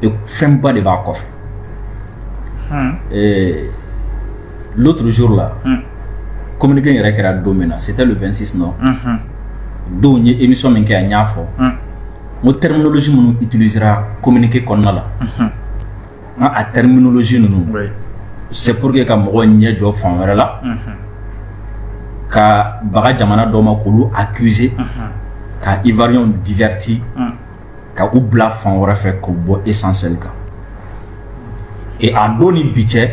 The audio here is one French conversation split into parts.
et fɛn ba de b'a kɔfɛ. L'autre jour là, communiqué yɛrɛ kɛra don min na, c'était le 26 non. Donc n ye émission min kɛ a ɲ'a fɔ. N ko terminologie minnu utilisera communiqué kɔnɔna la. A terminologie ninnu. C'est pour que ka mɔgɔw ɲɛ jɔ fan wɛrɛ la. Ka baga jamana dɔ ma k'olu accuser. Ka Ivoiriens diverti. Ka u bila fan wɛrɛ fɛ k'u bɔ essentiel kan. Et a don ni bi cɛ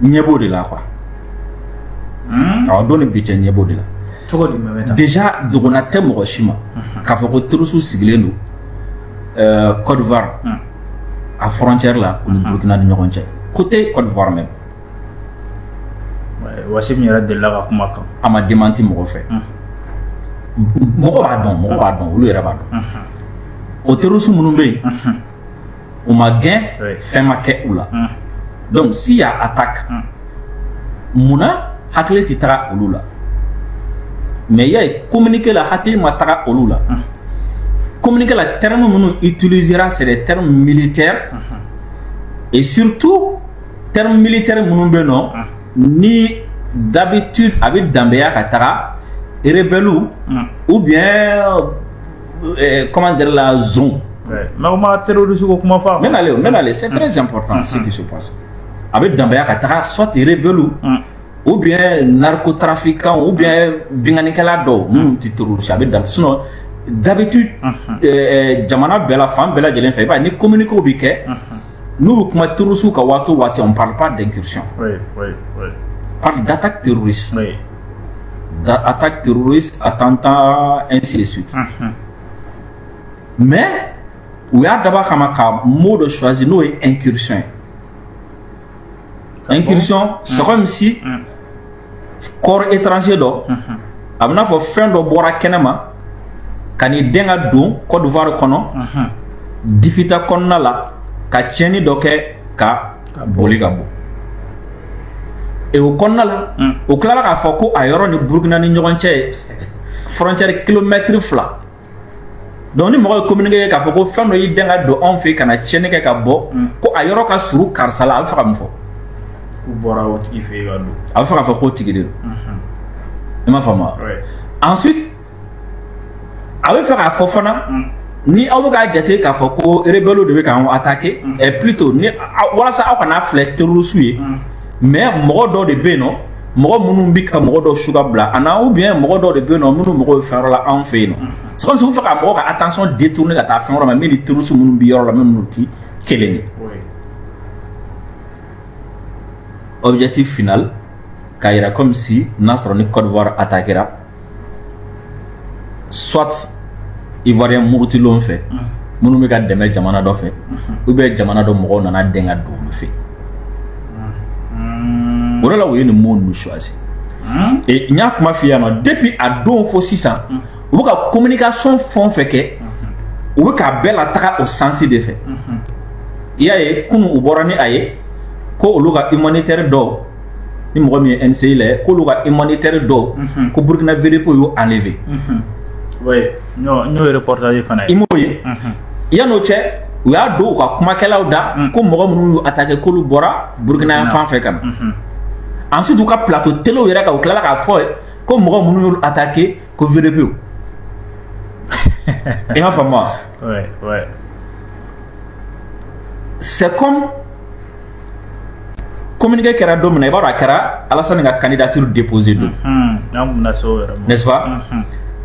ɲɛ b'o de la quoi. A don ni bi cɛ ɲɛ b'o de la. Déjà dogona tɛ mɔgɔ si ma k'a fɔ ko terroristes sigilen don Côte d'Ivoire à frontière la u ni Burkina ni ɲɔgɔn cɛ côté Côte d'Ivoire même. Wassim yɛrɛ delila ka kuma kan. A ma démenti mɔgɔ fɛ. Mɔgɔ b'a dɔn olu yɛrɛ b'a dɔn. O terroristes minnu bɛ yen u ma gɛn fɛn ma kɛ u la. Donc s'il y a attaque munna hakili tɛ taga olu la. Mais il y a communiqué la hakili ma taga olu la. Communiqué la terme minnu utilisera c'est des termes militaires et surtout termes militaires minnu bɛ non ni d'habitude a bɛ danbeya ka taga rebelle ou bien comment dire la zone. Mais c'est très important ce qui se passe. A bɛ danbeya ka taga soit rebelle ou bien narcotrafiquant ou bien binganikɛla dɔw minnu tɛ terroriste a bɛ danbe sinon d'habitude jamana bɛɛ la fan bɛɛ lajɛlen fɛ i b'a ye ni communiqué bɛ kɛ n'u bɛ kuma terroriste ka waati o waati on parle pas d'incursion. On parle d'attaque terroriste. D'attaque terroriste, attentat, ainsi de suite. Mais u y'a dabɔ a kama ka mot de choisir n'o ye incursion. Incursion, c'est comme si corps étranger dɔ a bɛ n'a fɔ fɛn dɔ bɔra kɛnɛma ka n'i den ka don Côte d'Ivoire kɔnɔ difita kɔnɔna la ka tiɲɛni dɔ kɛ ka boli ka bɔ. Et au kɔnɔna la o tilala k'a fɔ ko a yɔrɔ ni Burkina ni ɲɔgɔn cɛ ye frontière kilomètre 2. Donc ni mɔgɔ ye communiqué k'a fɔ ko fɛn dɔ y'i den ka don anw fɛ ka na tiɲɛni kɛ ka bɔ ko a yɔrɔ ka surun karisa la a bɛ fɛ ka mun fɔ. A bɛ fɛ k'a fɔ k'o tigi de don. I m'a faamu wa? Ensuite a bɛ fɛ k'a fɔ fana ni aw bɛ k'a jate k'a fɔ ko rebelle de bɛ k'an attaquer et plutôt ni walasa aw kana filɛ terroriste ye mais mɔgɔ dɔw de bɛ yen nɔ mɔgɔ minnu bɛ ka mɔgɔ dɔw suga bila an na ou bien mɔgɔ dɔw de bɛ yen nɔ minnu mɔgɔw bɛ fɛn wɛrɛ la anw fɛ yen nɔ c'est comme si u bɛ fɛ ka mɔgɔw ka attention détourner ka taa fɛn wɛrɛ ma min ni terroriste minnu bɛ yɔrɔ la min n'u ti kelen ye. Objectif final k'a yira comme si n'a sɔrɔ ni Côte d'Ivoire attaquera soit Ivoirien murutilenw fɛ minnu bɛ ka dɛmɛ jamana dɔ fɛ ou bien jamana dɔ mɔgɔw nana den ka don olu fɛ. O de la u ye nin mot ninnu choisi. Et n y'a kuma f'i yan nɔ depuis a don fo sisan u bɛ ka communication fɛn o fɛn kɛ u bɛ k'a bɛɛ lataga o sens de fɛ. I y'a ye kunun u bɔra ni a ye ko olu ka humanitaire dɔw ni mɔgɔ min ye NCI la k'olu ka humanitaire dɔw ko Burkina VDP y'u enlevé. Oui, n'o ye reportage fana ye. I m'o ye. Yan'o cɛ u y'a don u ka kumakɛlaw da ko mɔgɔ minnu y'u attaqué k'olu bɔra Burkina yan fan fɛ ka na. Ensuite u ka plateau télé yɛrɛ kan u tilala k'a fɔ ko mɔgɔ minnu y'u attaqué ko VDP. I m'a faamu wa? Oui. C'est comme communiqué kɛra don min na i b'a dɔn a kɛra Alassane ka candidature déposée don. N'est-ce pas?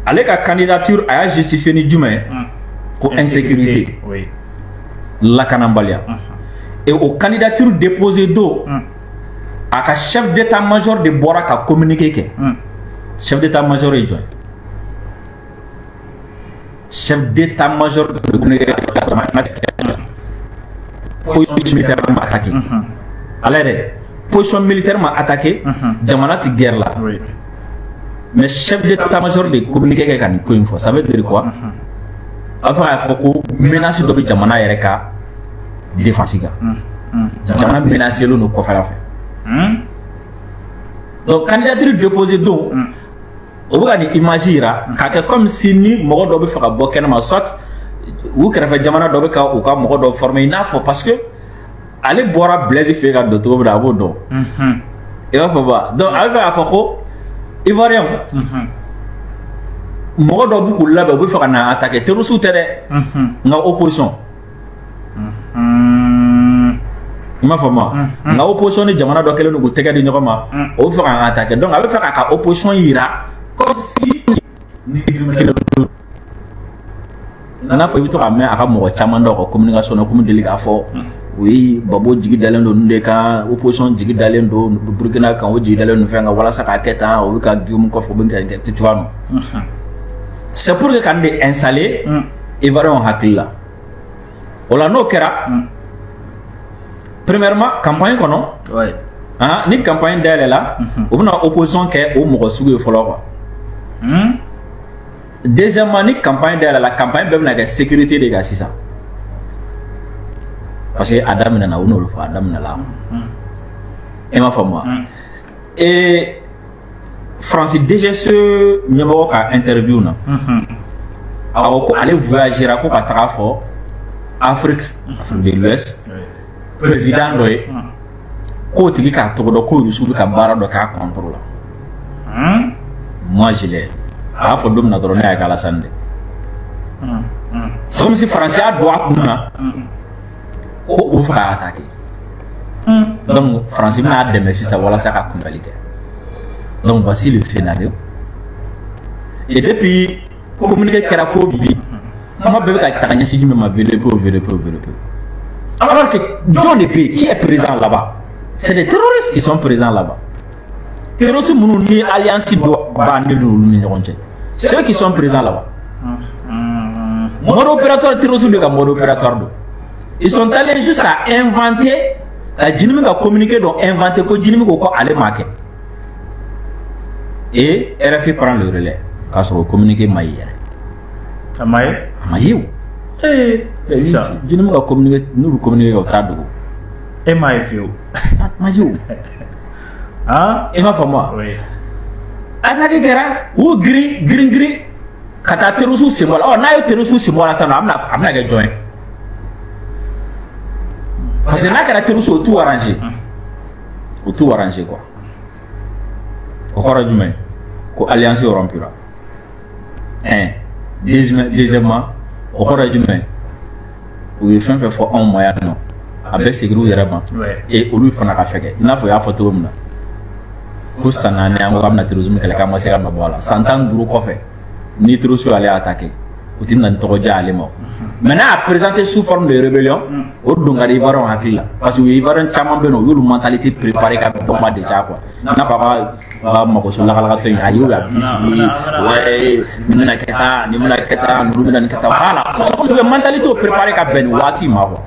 Ale ka candidature a y'a justifié ni jumɛn ye ko insécurité lakanabaliya. Et o candidature déposée don a ka chef d'état-major de bɔra ka communiqué kɛ. Chef d'état-major ye jɔn ye? Chef d'état-major de communiqué position militaire ma attaqué. Ale yɛrɛ position militaire ma attaqué jamana ti guerre la. Mais chef d'état-major de communiqué kɛ ka nin ko in fɔ ça veut dire quoi? A bɛ fɛ k'a fɔ ko menace dɔ bɛ jamana yɛrɛ ka défense kan. Jamana menacelen don kɔfɛla fɛ. Donc candidature déposée don o bɛ ka nin image yira k'a kɛ comme si ni mɔgɔ dɔ bɛ fɛ ka bɔ kɛnɛma soit u kɛrɛfɛ jamana dɔ bɛ ka u ka mɔgɔ dɔ former i n'a fɔ parce que ale bɔra Blaise fɛ ka don cogo min na a b'o dɔn i b'a fɔ ba donc a bɛ fɛ k'a fɔ ko Ivoirien mɔgɔ dɔ b'u k'u labɛn u bɛ fɛ ka na attaquer terroristes tɛ dɛ nka opposition i m'a fɔ ma nka opposition ni jamana dɔ kɛlen don k'u tɛgɛ di ɲɔgɔn ma o bɛ fɛ k'an attaquer donc a bɛ fɛ k'a ka opposition yira comme si n'a fɔ i bɛ to ka mɛn a ka mɔgɔ caman dɔw ka communication na komi deli k'a fɔ o ye Babo jigi dalen don ninnu de kan opposition jigi dalen don Burkina kan o jigi dalen don fɛn kan walasa k'a kɛ tan o bɛ ka Guillaume kɔfɛ o bɛ ka kɛ tu vois non c'est pour que k'an de installer Ivoirien hakili la o la n'o kɛra premièrement campagne kɔnɔ ni campagne dayɛlɛ la o bɛna opposition kɛ o mɔgɔ sugu ye fɔlɔ quoi deuxièmement ni campagne dayɛlɛ la campagne bɛɛ bɛna kɛ sécurité de kan sisan parce que a daminɛna u n'olu fɔ a daminɛna i m'a faamu wa France DGS ɲɛmɔgɔ ka interview na a ko ko ale voyagera ko ka taga fɔ Afrique de l'Ouest président dɔ ye k'o tigi k'a tɔgɔ dɔn ko Youssou bɛ ka baara dɔ k'a contre la moi je l'ai a y'a fɔ don min na dɔrɔn ne y'a kɛ Alassane de c'est comme si France y'a don a kun na ko o bɛ fɛ k'a attaquer donc France bɛna dɛmɛ sisan walasa ka kunbɛli kɛ donc voici le scénario et depuis communiqué kɛra fo bi kuma bɛɛ bɛ ka taga ɲɛsin jumɛn ma VDP alors que John de P qui est présent là-bas c'est des terroristes qui sont présents là-bas terroristes minnu ni alliance dɔ b'an ni olu ni ɲɔgɔn cɛ ceux qui sont présents là-bas mode opératoire terroristes de ka mode opératoire do ils sont allés jusqu'à inventer Djinimi ka communiqué dont inventé ko Djinimi ko ale m'a kɛ et RFI prend le relais k'a sɔrɔ communiqué ma ye yɛrɛ a ma ye o Djinimi ka communiqué n'u bɛ communiqué o t'a dogo e m'a ye fiyewu ma ye o i m'a faamu wa attaque kɛra u girin ka taa terroristes sen bɔ la n'a ye terroristes sen bɔ la sisan a bɛna kɛ jɔn ye parce que n'a kɛra terroriste o t'u arrangé quoi o kɔrɔ jumɛn ko alliance rompura deuxièmement o kɔrɔ jumɛn u ye fɛn fɛn fɔ anw ma yan nɔ a bɛ segin u yɛrɛ ma et olu fana ka fɛgɛ i n'a fɔ i y'a fɔ cogo min na ko san 4 an ko k'a bɛna terrorisme kɛlɛ k'a ma se ka nɔ bɔ a la san 15 kɔfɛ ni terroriste y'ale attaqué u tɛ na ni tɔgɔ diya ale ma mais n'a a présenté sous forme de rébellion o don ka di Ivoirien hakili la parce que u ye Ivoirien caman bɛ yen nɔ u y'olu mentalité préparé ka bɛn ma déjà quoi n'a fɔ a ka magoso lakalakatɔ in a y'o a bi sigi ouais nin bɛna kɛ tan nin bɛna kɛ tan ninnu bɛna nin kɛ tan voilà c'est comme mentalité préparé ka bɛn nin waati ma quoi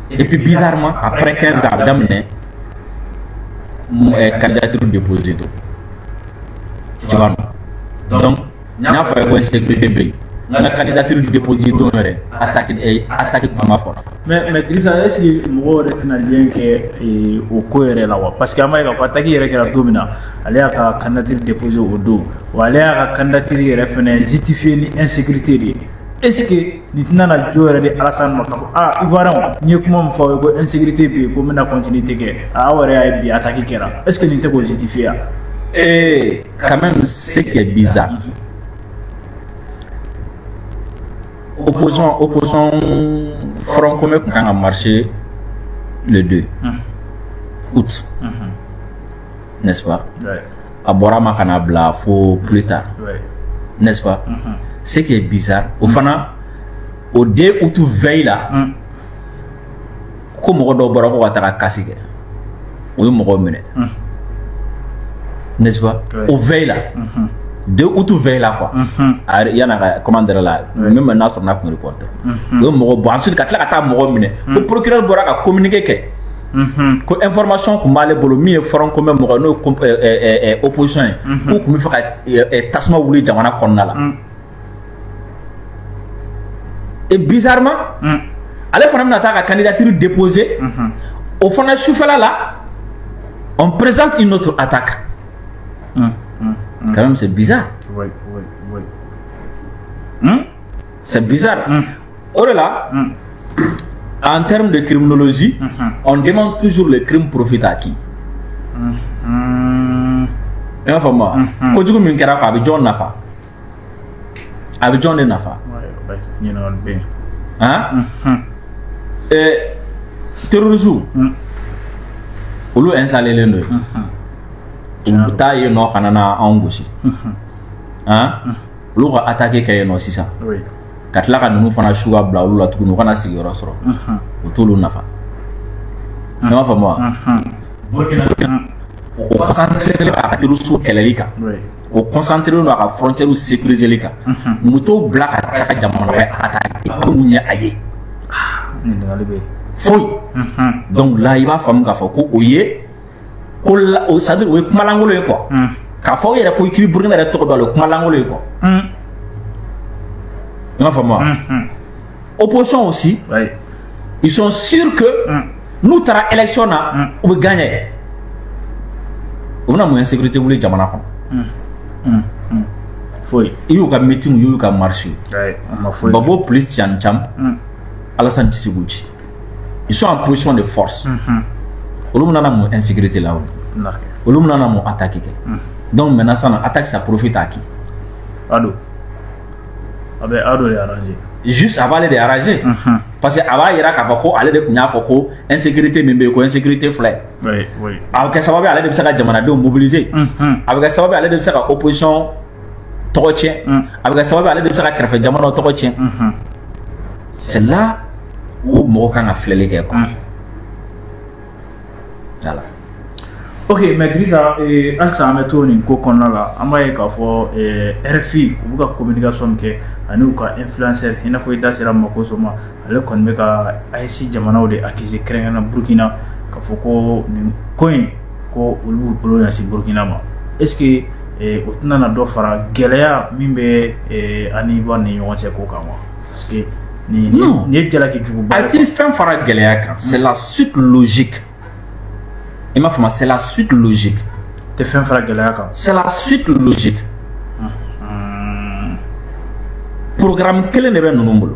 et puis bizarrement après 15 ans a bɛ daminɛ candidature déposée don tu vois donc n'a fɔ a ye ko insécurité bɛ yen la candidature déposée don yɛrɛ attaque kuma fɔra mais Drissa est-ce que mɔgɔw yɛrɛ tɛna lien kɛ o ko yɛrɛ la wa parce que an b'a ye k'a fɔ attaque yɛrɛ kɛra don min na ale y'a ka candidature déposée o don wa ale y'a ka candidature yɛrɛ fɛnɛ justifié ni insécurité de ye est-ce que nin tɛna na jo yɛrɛ di Alassane ma k'a fɔ Ivoirien n ye kuma min fɔ aw ye ko insécurité bɛ yen ko n bɛna continuité kɛ aw yɛrɛ y'a ye bi attaque kɛra est-ce que nin tɛ k'o justifié wa quand même ce qui est bizarre opposition Front commun kun kan ka marcher le 2 août n'est-ce pas a bɔra ma kana bila fo plus tard n'est-ce pas ce qui est bizarre au fana au 2 août veille là ko mɔgɔ dɔ bɔra ko ka taga kasi kɛ o ye mɔgɔ minɛ n'est-ce pas au veille là 2 août veille là quoi il y en a comment dire là même n'a sɔrɔ n'a kun reporter o ye mɔgɔ bɔ ensuite ka tila ka taa mɔgɔ minɛ ko procureur bɔra ka communiqué kɛ ko information kun b'ale bolo min ye Front commun mɔgɔ n'o ye opposition ye k'u kun bɛ fɛ ka tasuma wuli jamana kɔnɔna la et bizarrement ale fana bɛna taa ka candidature déposer au fana sufɛla la on présente une autre attaque quand même c'est bizarre c'est bizarre Or là, en termes de criminologie, on demande toujours le crime profite à qui? Ko jugu min kɛra ko a bɛ jɔn nafa? A bɛ jɔn de nafa? Terrorisme olu installé do u taa yen nɔ kana na anw gosi olu ka attaqué kɛ yen nɔ sisan ka tila ka ninnu fana su ka bila olu la tuguni u kana sigiyɔrɔ sɔrɔ o t'olu nafa ne m'a faamu wa Burkina o concentré don a ka terrorisme kɛlɛli kan o concentré don a ka frontière sécuriseli kan mun t'o bila ka taa ka jamana wɛrɛ attaqué mun ye a ye foyi donc là il va faamu k'a fɔ ko o ye ko o c'est à dire o ye kumalangolo ye quoi k'a fɔ yɛrɛ ko k'i bɛ Burkina yɛrɛ tɔgɔ dɔn a la o kumalangolo ye quoi i m'a faamu wa opposition aussi ils sont sûrs que n'u taara élection na u bɛ gagner u bɛna mun insécurité wuli jamana kɔnɔ foyi i y'u ka meeting y'u ka marche Babo plus Tian Cham Alassane Djigo ils sont en position de force. Olu nana mon insécurité là. Olu nana mon attaque. Donc maintenant ça attaque ça profite à qui? Ado. Abe ado les arranger. Juste avant les arranger. Parce que avant il y a kafako aller de kunya fako insécurité membe ko insécurité flé. Oui. Avec ça va aller de ça jamana de mobiliser. Avec ça va aller de ça opposition tokotien. Avec ça va aller de ça krafa jamana tokotien. C'est là où mɔgɔ kan ka filɛli kɛ quoi. Voilà. Ok, mais Drissa, halisa an bɛ to nin ko kɔnɔna la an b'a ye k'a fɔ RFI u bɛ ka communication kɛ ani u ka influenceur i n'a fɔ i da sera Makoso ma ale kɔni bɛ ka AES jamanaw de accuser kɛrɛnkɛrɛnnenya Burkina k'a fɔ ko nin ko in ko olu b'u bolo ɲɛsin Burkina ma est-ce que o tɛna na dɔ fara gɛlɛya min bɛ ani Ivoire ni ɲɔgɔn cɛ ko kan wa parce que non, c'est la suite logique. Il m'a fait c'est la suite logique. C'est la suite logique. Programme quel est le nombre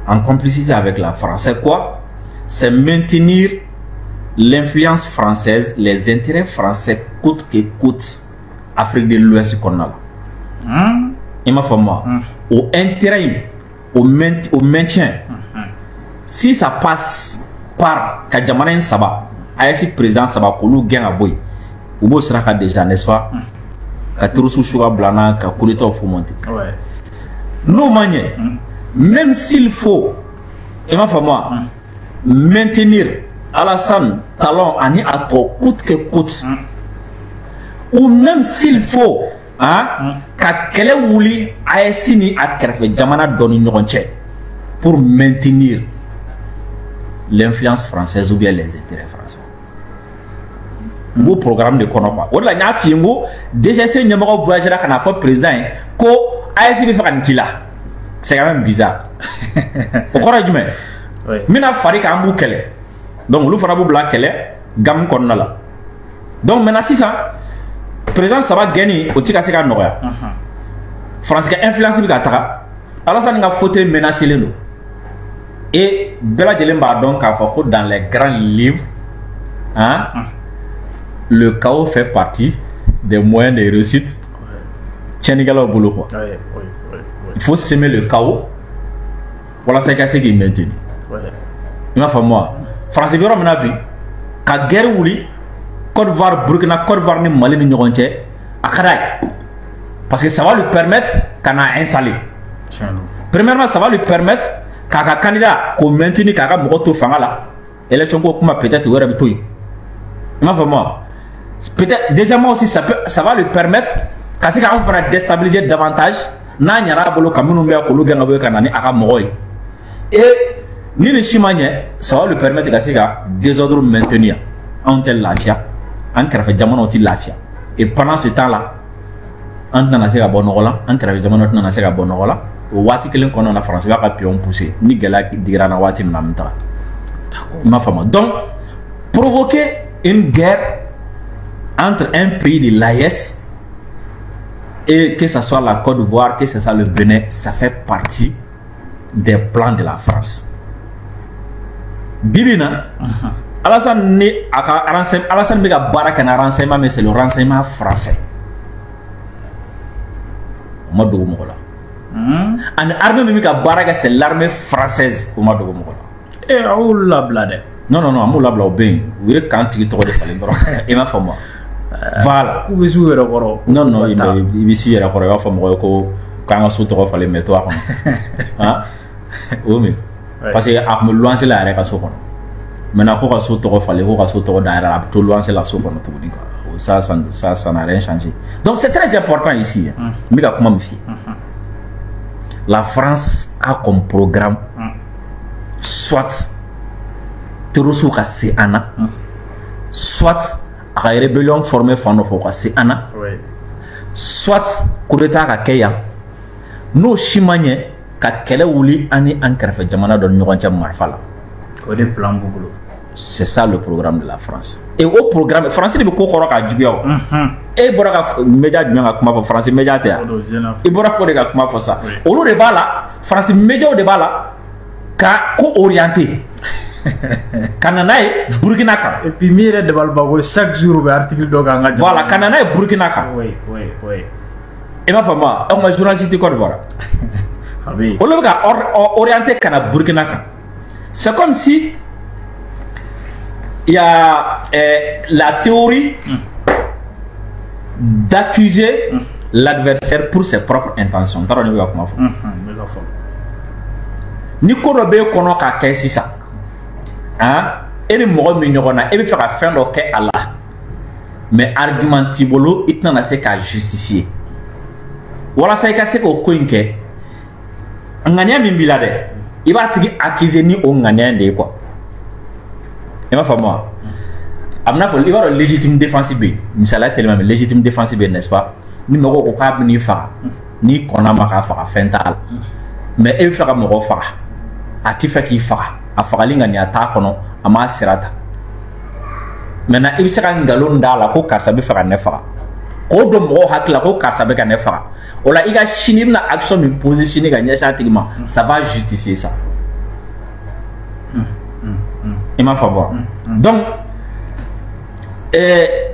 en complicité avec la France. C'est quoi? C'est maintenir l'influence française, les intérêts français coûte que coûte Afrique de l'Ouest qu'on a là. Il m'a fait au intérêt au maintien. Si ça passe par Kadjamanen Saba, AES président Saba, Koulou Gen Aboy, Oubo sera déjà, n'est-ce pas? Katurusu Choua Blana, Kakulito faut monter. Nos manières, même s'il faut, et ma femme, maintenir Alassane Talon Ani Ato coûte que coûte, ou même s'il faut, ka kele wuli AES ni a kɛrɛfɛ jamana dɔ ni ɲɔgɔn cɛ pour maintenir l'influence française ou bien les intérêts français. Beau programme de kɔnɔ quoi. O de la n y'a f'i ye n ko DGC ɲɛmɔgɔ voyagera ka na fɔ président ye ko AES bɛ fɛ ka nin k'i la. C'est quand même bizarre. O kɔrɔ ye jumɛn? N bɛna fari k'an b'u kɛlɛ. Donc olu fana b'u bila kɛlɛ gamu kɔnɔna la. Donc maintenant sisan président Saba gagné au tika seka noya. France qui a influencé ka taga. Alassane nga fauteuil menacé le. Et Bella Djelemba donc a fait dans les grands livres le chaos fait partie des moyens de réussite. Tchénigala au boulot quoi. Il faut semer le chaos. Voilà c'est ce qui est maintenu. Il m'a fait moi. France bi ro mena bi ka guerre wuli Côte d'Ivoire, Burkina, Côte d'Ivoire ni Mali ni ɲɔgɔn cɛ a ka d'a ye parce que ça va lui permettre qu'à installer. Premièrement, ça va lui permettre qu'à ka candidat k'o maintenir k'a ka mɔgɔ to fanga la élection ko kuma peut-être o yɛrɛ bɛ to yen. I m'a fɔ moi peut-être deuxièmement aussi ça va lui permettre ka se k'an fana déstabiliser davantage n'a ɲɛna a bolo ka minnu bɛ k'olu gɛn ka bɔ yen ka na ni a ka mɔgɔ ye et ni nin si ma ɲɛ ça va lui permettre ka se ka désordre maintenir an tɛ lafiya. En kɛrɛfɛ jamanaw ti lafiya et pendant ce temps là an tɛna se ka bɔ nɔgɔ la an kɛrɛfɛ jamanaw tɛna se ka bɔ nɔgɔ la o waati kelen kɔnɔna na France b'a ka pion pousser ni gɛlɛya digira na waati min na an bɛ taga i m'a faamu donc provoquer une guerre entre un pays de l'AES et que ce soit la Côte d'Ivoire que ce soit le Bénin ça fait partie des plans de la France. Bibina, Alassane Bega Barak un renseignement, mais c'est le renseignement français. Modo Mogola. En armée Mimika Baraka, c'est l'armée française. Modo Mogola. Eh, oh la blade. Non, amour la blade, bien. Oui, quand tu te retrouves, il m'a fait moi. Voilà. Où est-ce que tu non, il est ici, il a fait moi. Quand on saute, il fallait mettre toi. Hein? Oui, mais. Parce que je me lance la réaction. Maintenant, il faut que sauter, fallait que sauter derrière, tout lancer la soupe. Ça n'a rien changé. Donc c'est très important ici. Mais comment me fier? La France a comme programme soit terrorisme ka se ana, soit la rébellion formée Fanofo ka se ana, soit coup d'état ka keya. No chimanye ka kele wuli ani ankerfe jamana don nyonja marfala. Des plans boulot. C'est ça le programme de la France. Et au programme, le français ne peut pas dire et les médias ne peuvent pas français médias. Et les médias ne peuvent ça. Au lieu de là, français médias de là, orienté. Canada et Burkina Faso. Et puis, mire de Balbago, chaque jour, l'article de Ganga. Voilà, Canada et Burkina Faso. Oui. Et ma femme, on m'a journaliste de Côte d'Ivoire. Au lieu de orienté Canada Burkina Faso. C'est comme si il y a la théorie d'accuser l'adversaire pour ses propres intentions. Ni ko do be kono ka kay sisa hein et ni mo mi nyona e be faire fin do ke Allah mais argument tibolo itna na se ka justifier wala say ka se ko inke ngania mi bilade iba tigi accuser ni o ngania de quoi et ma femme amna fo iba légitime défensive misala tellement légitime défensive n'est-ce pas ni mo ko ka ni fa ni kona maka fa fental mais e faire mo fa ati fait qu'il fa a fagalinga ni ata kono ama sirata maintenant il sera ngalon dala ko karsa be fa nefa ko do mo hakla ko karsa be ka nefa ola iga chini na action mi positionner ga nyasha tigma ça va justifier ça il m'a fait voir donc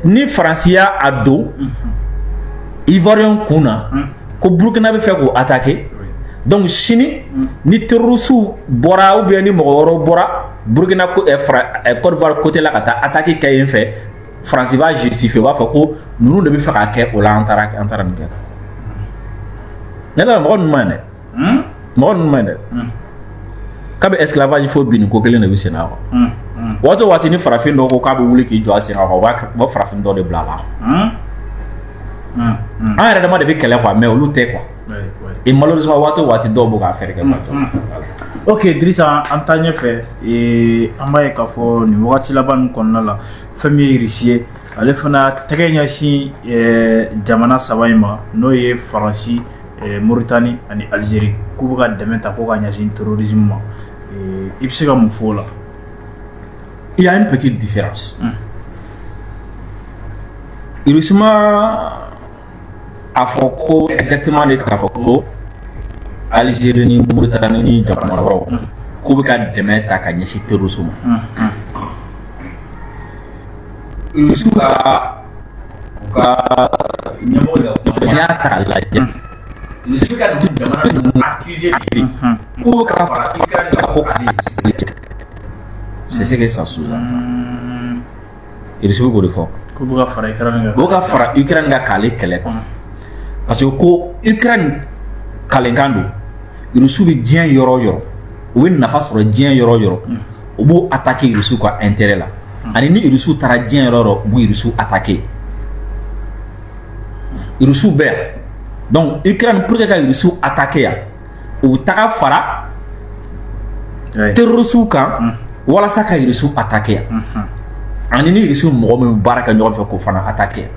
ni francia ado ivoirien kuna ko burkina be fait ko attaquer. Donc chini ni terroristes bora ou bien ni mogoro bora Burkina Côte d'Ivoire côté là kata attaquer kayen fait France va justifier va faire ko nous devons faire aké au lantara nké nela mon mane kabe esclavage faut bin ko kele na bi sena ko wato wati ni farafin do ko kabe wuli ki jo asira ko ba farafin do de blala ah vraiment de bi kele quoi mais olu té quoi. Et malheureusement, wati dobo ga faire que ok, Drissa, en tant que fait, et en bas, il faut ni wati laban qu'on a la famille richier. Ale fana tegenya si jamana sabaima no ye France, Mauritanie et Algérie. Kubuga demeta ko ganya sin terrorisme. Et ibsega mu fola. Il y a une petite différence. Heureusement Afoko exactement les Afoko Algérie ni Mauritanie ni Japon ko be ka deme ta ka nyeshi terrorisme isuka nyamo ya ta la isuka du jamana accuser ko ka fa ikran ka ko kali c'est ce que ça sous-entend il se veut fort ko buga fara ikran boka fara Ukraine ga kale kele parce que ko Ukraine kalengando Russie bi dien yoro o na fa soro dien yoro o bo attaquer Russie ko intérêt là ani ni Russie tara dien yoro bo Russie attaquer Russie be donc Ukraine pour que Russie attaquer ya o taka fara terrorisme kan wala saka Russie attaquer ya ani ni Russie mo mo baraka ñol fa ko fana attaquer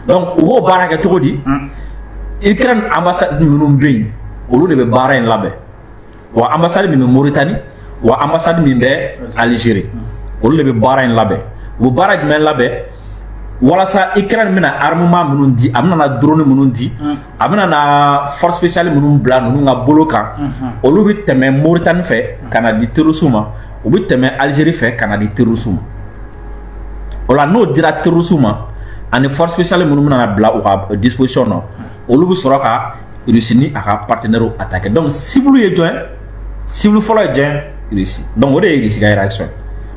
donc o baraka to di Ukraine ambassade minum be olu de be bara en labe wa ambassade min Mauritanie wa ambassade min be Algérie olu de be bara en labe wo bara men labe walasa Ukraine bɛna armement minnu di a bɛna na drone minnu di a bɛna na force spéciale minnu bila ninnu ka bolo kan olu bɛ tɛmɛ Mauritanie fɛ ka na di terroristes ma u bɛ tɛmɛ Algérie fɛ ka na di terroristes ma o la n'o dira terroristes ma ani force spéciale minnu bɛna na bila u ka disposition na olu bɛ sɔrɔ ka Russie ni a ka partenaires attaquer donc cible ye jɔn ye cible fɔlɔ ye jɔn Russie donc o de ye Russie ka réaction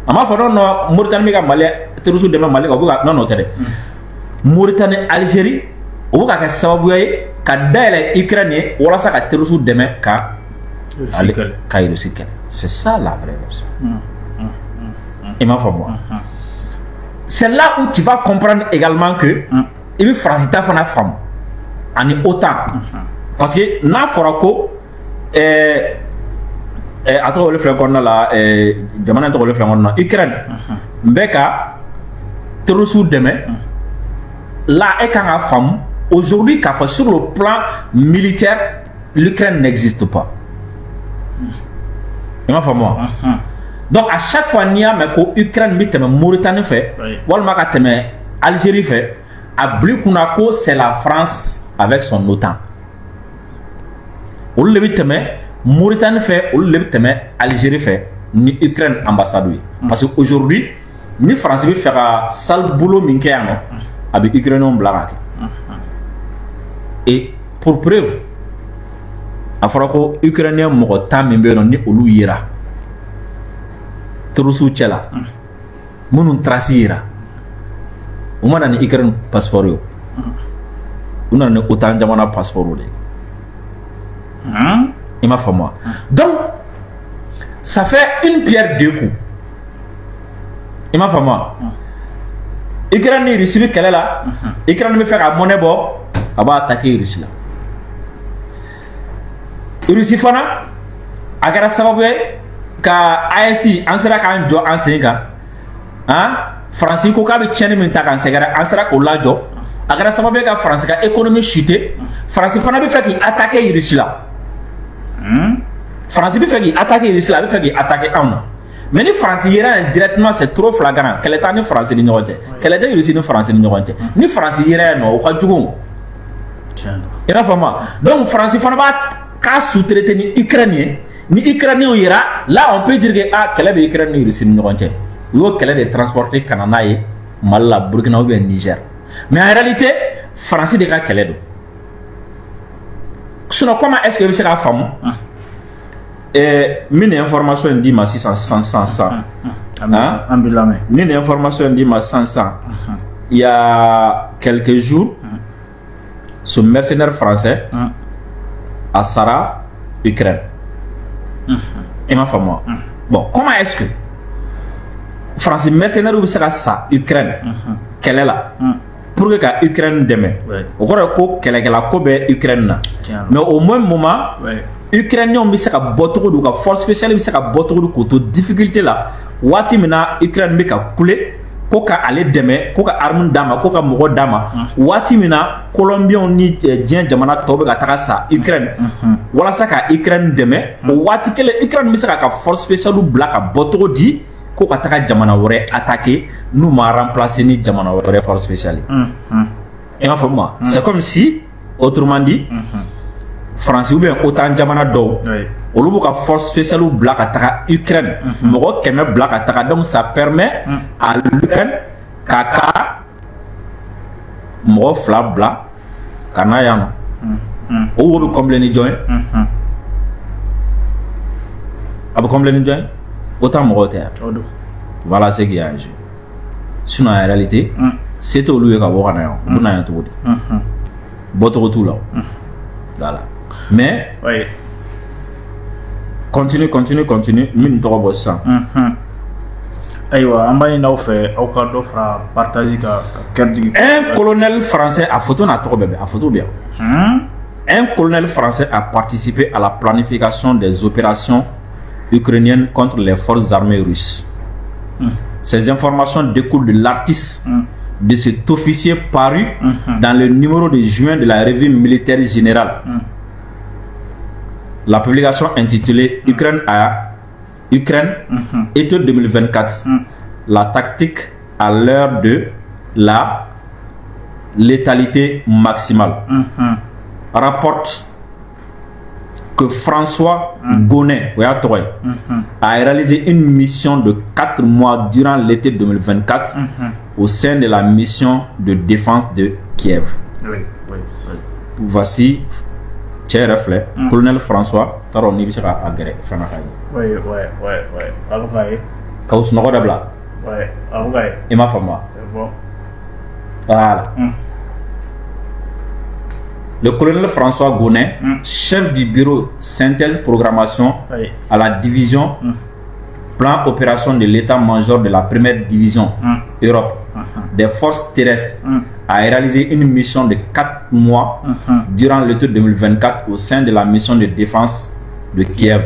a m'a fɔ non Mauritanie bɛ ka Mali terroristes dɛmɛ Mali kan o bɛ ka non tɛ dɛ Mauritanie Algérie o bɛ ka kɛ sababuya ye ka dayɛlɛ Ukraine ye walasa ka terroristes dɛmɛ ka Russie kɛlɛ c'est ça la vraie version i m'a faamu c'est là où tu vas comprendre également que i bɛ Faransi ta fana faamu ani OTAN parce que n'a fɔra ko a tɔgɔ wele filɛ kɔnɔna la jamana tɔgɔ wele filɛ kɔnɔna na Ukraine n bɛ ka terroristes dɛmɛ là e kan ka faamu aujourd'hui k'a fɔ sur le plan militaire l'Ukraine n'existe pas i m'a faamu wa donc à chaque fois n'i y'a mɛn ko Ukraine bɛ tɛmɛ Mauritanie fɛ walima ka tɛmɛ Algérie fɛ a bila i kunna ko c'est la France avec son OTAN olu de bɛ tɛmɛ Mauritanie fait olu de bɛ tɛmɛ Algérie fait ni Ukraine ambassade ye parce que aujourd'hui ni France bɛ fɛ ka sale boulot min kɛ yan nɔ a bɛ Ukrainiens bila ka kɛ et pour preuve a fɔra ko Ukrainien mɔgɔ 10 min bɛ yen nɔ ni olu yera terroristes cɛ la minnu trace yera u ma na ni Ukraine passeport ye u nana ni OTAN jamana passeport de ye il m'a fait moi. Donc, ça fait une pierre deux coups. Il m'a fait moi. Ukraine est Russie qu'elle est là. Ukraine me fait la monnaie bon, elle va attaquer Russie là. Russie fana, agar sababu ka ASI ansera kan jo ansenga. Hein? France ko ka be tienne min ta kan segara ansera ko la jo. Agar sababu ka France ka économie chuter. France fana be fait qui attaquer Russie là. France bi fait qui attaquer Russie là, bi fait qui attaquer Anna. Mais ni France ira directement c'est trop flagrant. Quel est ni France ni ɲɔgɔn cɛ. Quel est Russie ni France ni ɲɔgɔn cɛ. Ni France ira no o ka jugu. I n'a faamu. Donc France fana b'a ka sous-traiter ni Ukraine ni Ukrainiens ira là on peut dire que ah kɛlɛ bɛ Ukraine ni Russie ni ɲɔgɔn cɛ. U y'o kɛlɛ de transporter ka na n'a ye Mali la Burkina ou bien Niger. Mais en réalité France de ka kɛlɛ don. Sinon, comment est-ce que vous savez la femme mine information dit ma 600 mine information dit ma 500 il y a quelques jours ce mercenaire français à Sara Ukraine et ma femme bon comment est-ce que français mercenaire vous savez ça Ukraine quelle est là pour que la Ukraine demain au corps que la Kobe Ukraine mais au même moment Ukrainiens bɛ se ka bɔ cogo di ka force spéciale bɛ se ka bɔ cogo di k'o to difficulté la waati min na Ukraine bɛ ka kule ko ka ale dɛmɛ ko ka arme d'a ma ko ka mɔgɔ d'a ma waati min na Colombiens ni diɲɛ jamana tɔw bɛ ka taga sa Ukraine walasa ka Ukraine dɛmɛ o waati kelen Ukraine bɛ se ka force spéciale bila ka bɔ cogo di ko ka taga jamana wɛrɛ attaquer n'u ma remplacer ni jamana wɛrɛ force spéciale i m'a faamu ma c'est comme si autrement dit France ou bien OTAN jamana dɔw olu b'u ka force spéciale bila ka taga Ukraine mɔgɔ 100 bila ka taga donc ça permet à l'Ukraine k'a ka mɔgɔ 2 bila ka na yan o wo bɛ combler ni jɔn ye a bɛ combler ni jɔn ye OTAN mɔgɔw tɛ yan voilà ce qui est en jeu sinon en réalité c'est olu ye ka bɔ ka na yan u bɛ na yan cogo di bɔcogo t'u la voilà. Mais continue min tɔgɔ bɔ sisan ayiwa an b'a ɲini aw fɛ aw ka dɔ fara partage ka kɛrdigi un colonel français a photo n'a tɔgɔ bɛɛ bɛ a photo bɛ yan un colonel français a participé à la planification des opérations ukrainiennes contre les forces armées russes. Ces informations découlent de l'artiste de cet officier paru dans le numéro de juin de la revue militaire générale. La publication intitulée Ukraine été 2024, la tactique à l'heure de la létalité maximale, rapporte que François Gonnet a réalisé une mission de 4 mois durant l'été 2024 au sein de la mission de défense de Kiev. Voici, cher reflet, colonel François, Taroni Bichara Agré, Fanakaï. Oui. Kaus Norodabla. Oui, Et ma femme. c'est bon. Voilà. Le colonel François Gonnet, chef du bureau synthèse programmation à la division plan opération de l'état-major de la première division Europe des forces terrestres, a réalisé une mission de 4 mois durant l'été 2024 au sein de la mission de défense de Kiev.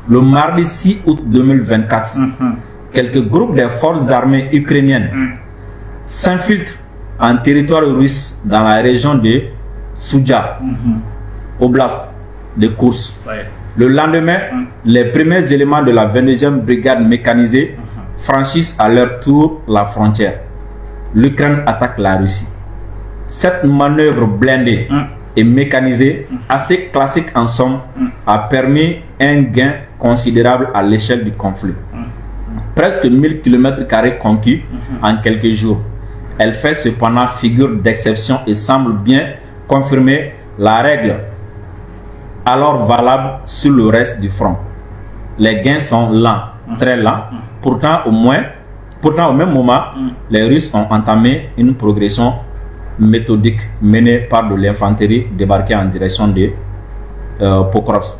Le mardi 6 août 2024, quelques groupes des forces armées ukrainiennes s'infiltrent en territoire russe dans la région de Soudja, Oblast de Kursk. Le lendemain, les premiers éléments de la 22e brigade mécanisée franchissent à leur tour la frontière. L'Ukraine attaque la Russie. Cette manœuvre blindée et mécanisée, assez classique en somme, a permis un gain considérable à l'échelle du conflit. Presque 1000 km² conquis en quelques jours. Elle fait cependant figure d'exception et semble bien confirmer la règle alors valable sur le reste du front. Les gains sont lents, très lents. Pourtant au même moment, les Russes ont entamé une progression méthodique menée par de l'infanterie débarquée en direction de Pokrovsk.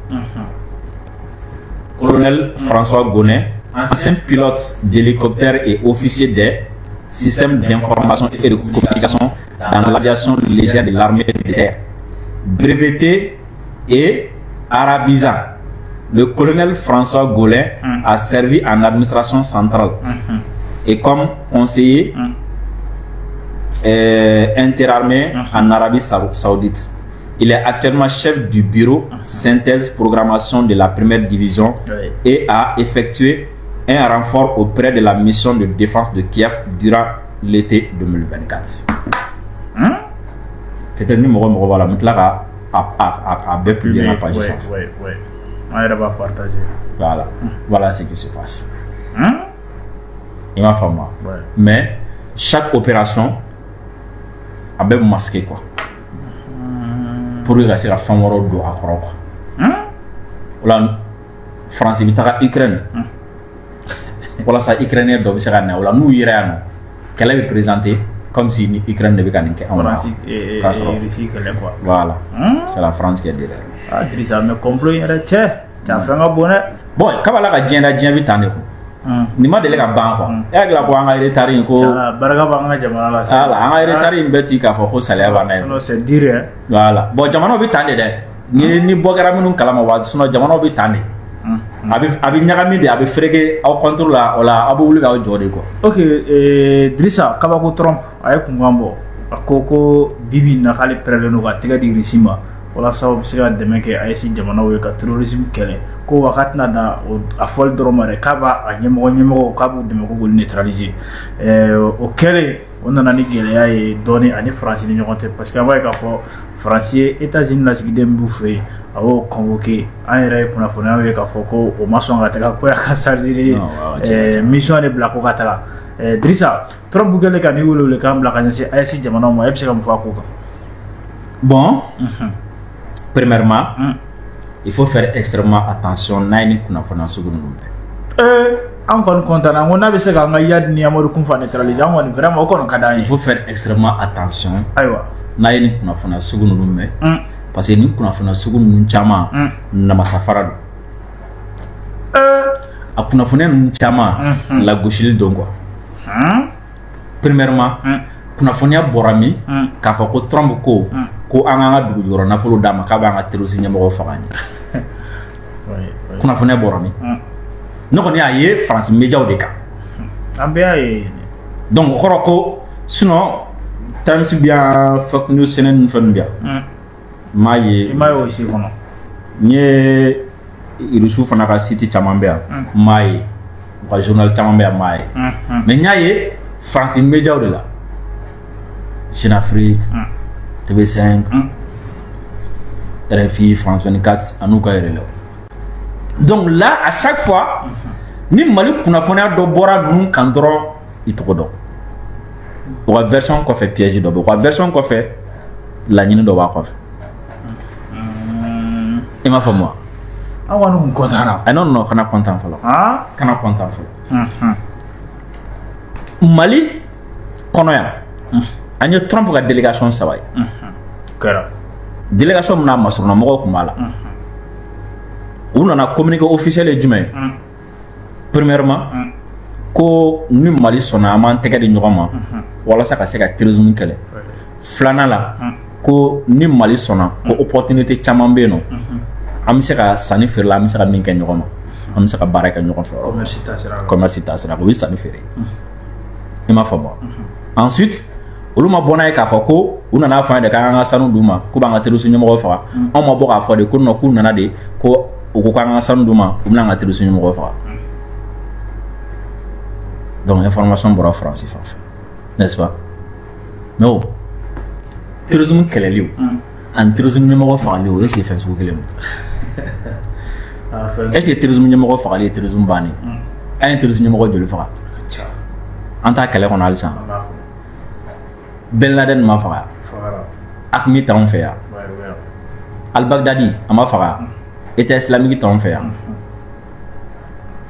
Colonel François Gonnet, ancien pilote d'hélicoptère et officier des systèmes d'information et de communication dans l'aviation légère de l'armée de terre. Breveté et arabisant, le colonel François Gonnet a servi en administration centrale et comme conseiller interarmée en Arabie Saoudite. Il est actuellement chef du bureau synthèse programmation de la première division et a effectué un renfort auprès de la mission de défense de Kiev durant l'été 2024. Peut-être que nous allons bien publier la page. Oui. On va partager. Voilà ce qui se passe. Il m'a fait mal. Mais chaque opération a bien masqué quoi. Pour lui rester la femme au dos à croire. La France est Ukraine. Voilà ça Ukrainien doit se gagner. Voilà nous Iran qu'elle avait présenté comme si l'Ukraine devait gagner. Voilà. C'est la France qui est derrière. Ah, Drissa, mais complot il est cher. Tu as fait un bonnet. Bon, quand on a gagné vite en écho. Ni ma deli ka ban quoi e la ko anga retari ko baraka banga jamana la ala anga retari mbeti ka fo ko salaya ba na c'est dire voilà bon jamana bi tande de ni bogara minun kalama wa suno jamana bi tande abi nyagami de abi frege au contrôle la wala abu wuli ga jode ko OK Drissa kabako Trump ay ko ngambo ko bibi na khali preleno ga tiga di risima wala sababu siga deme ke ay si jamana we ka terrorisme kele ko wakatna da a fol dromare kaba a nyemo kabu deme ko neutraliser o kele on a ni gele ay donné ani France ni ñokonté parce que avay ka fo français États-Unis la sigide mboufe awo convoqué en ray pour na fona we ka fo ko o maso ngata ka ko ya ka sarjiri mission de black ko kata Drissa Trump gele ka ni wolo le kam la kanasi ay si jamana mo ebse kam fa ko bon premièrement il faut faire extrêmement attention naini kuna fana sugunu encore content on a besoin nga yad ni amodu kun fa neutraliser on vraiment ko kada il faut faire extrêmement attention aywa naini kuna fana sugunu numbe parce que ni kuna fana sugunu chama na masafara do a kuna fana chama la gauchil dongo premièrement kuna fana borami ka fa ko Trump ko anga dugu yoro na fulu dama ka ba nga terrorisme nyamo fagani kuna fone borami no ko ni aye France media o de ka ambia e donc ko sinon times bien fake news senen fon bien maye aussi kono nye irusu fana ka site chamambia maye ko journal chamambia maye mais nyaye France media o de la Chine Afrique, TV5, RFI, France 24, à nous quand donc là, à chaque fois, ni Mali kunafonya do bora nous kandro itokodo. Ou la version qu'on fait piège do, ou la version qu'on fait la nini do wa fait. Et ma femme moi. Ah ouais, nous content. Ah non non, kana content falo. Ah, kana content falo. Mali konoya. Anya Trump ga délégation saway. Kera. Délégation na masuna mo ko mala. On a communiqué officiel et demain. Premièrement, ko ni Mali sona man tege de ñogama wala sa ka se ka terrorisme kele. Flana la ko ni Mali sona ko opportunité chaman be no. Am se ka sani fer la am se ka min ke ñogama. Am se ka baraka ñogam fa. Commerce tasira ko wi sani fer. Ima famo. Ensuite, oluma bona e ka fa ko una na fa de ka nga sanu duma ko ba nga terrorisme ñomo fa. On ma bo ka fa de ko no ku nana de ko o ko kan sanu duma o bna nga terrorisme ñomo fa. Donc information pour la France, n'est-ce pas? Non. Terrorisme quel est le en terrorisme numéro farli est-ce qu'il fait ce qu'il est-ce que terrorisme numéro farli terrorisme bani un terrorisme numéro de le faire en tant qu'elle on a le sang Ben Laden m'a fara Akmi t'en fait Al-Baghdadi m'a fara État islamique t'en fait.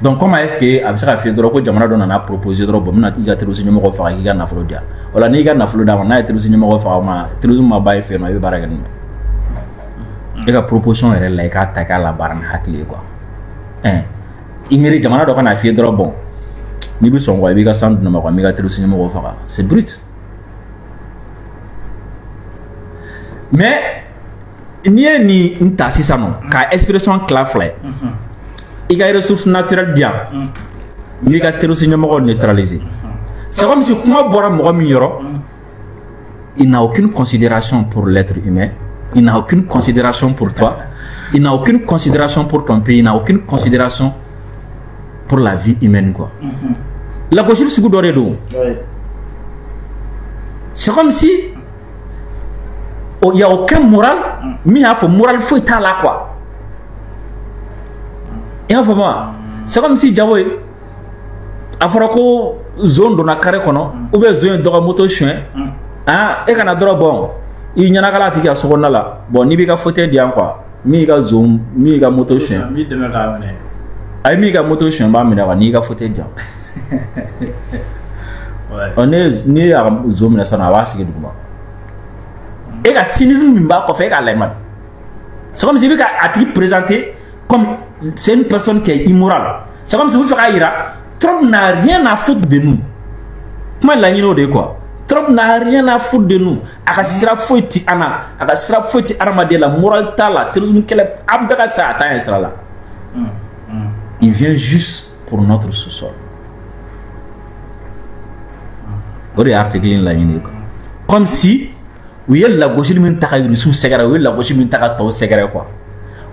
Donc comment est-ce que a se ka fi doro ko jamana do na proposer doro bom na tija terrorisme mo ko fa ga na flo dia wala ni ga na flo da na terrorisme mo ko fa ma terrorisme ma bay fe no be baraga ni e ka proposition ere la ka ta ka la baran hakli quoi imiri jamana do kana fi doro bon ni bi son wa bi ga sandu na ma ko mi ga terrorisme mo ko fa c'est brut mais ni nta sisano ka expression clafle il y a des ressources naturelles bien. Il y a des terroristes neutralisés. C'est comme si il n'a aucune considération pour l'être humain. Il n'a aucune considération pour toi. Il n'a aucune considération pour ton pays. Il n'a aucune considération pour la vie humaine. La gauche, c'est comme si il n'y a aucun moral, mais il y a un moral faut être là quoi. C'est comme si Jawoy a fait une zone dans la carré ou bien zone de moto chien et qu'on a droit bon il y en a qui a ce qu'on a là bon ni bien fauteuil bien quoi mi ga zoom mi ga moto chien mi de ka ne ay mi ga moto chien ba mi da ni ga fauteuil bien on est ni à zoom na sana wa sigi duguma et la cynisme mba ko fait ka layman c'est comme si il a été présenté comme c'est une personne qui est immorale. C'est comme si vous faites Ira. Trump n'a rien à foutre de nous. Comment il a dit quoi? Trump n'a rien à foutre de nous. Akasira fouti ana, akasira fouti armade la morale tala, terrorisme qu'elle abdaka sa atteint sera là. Il vient juste pour notre sous-sol. Comme si oui la gauche lui t'a sous segara, oui la gauche lui t'a to segara quoi.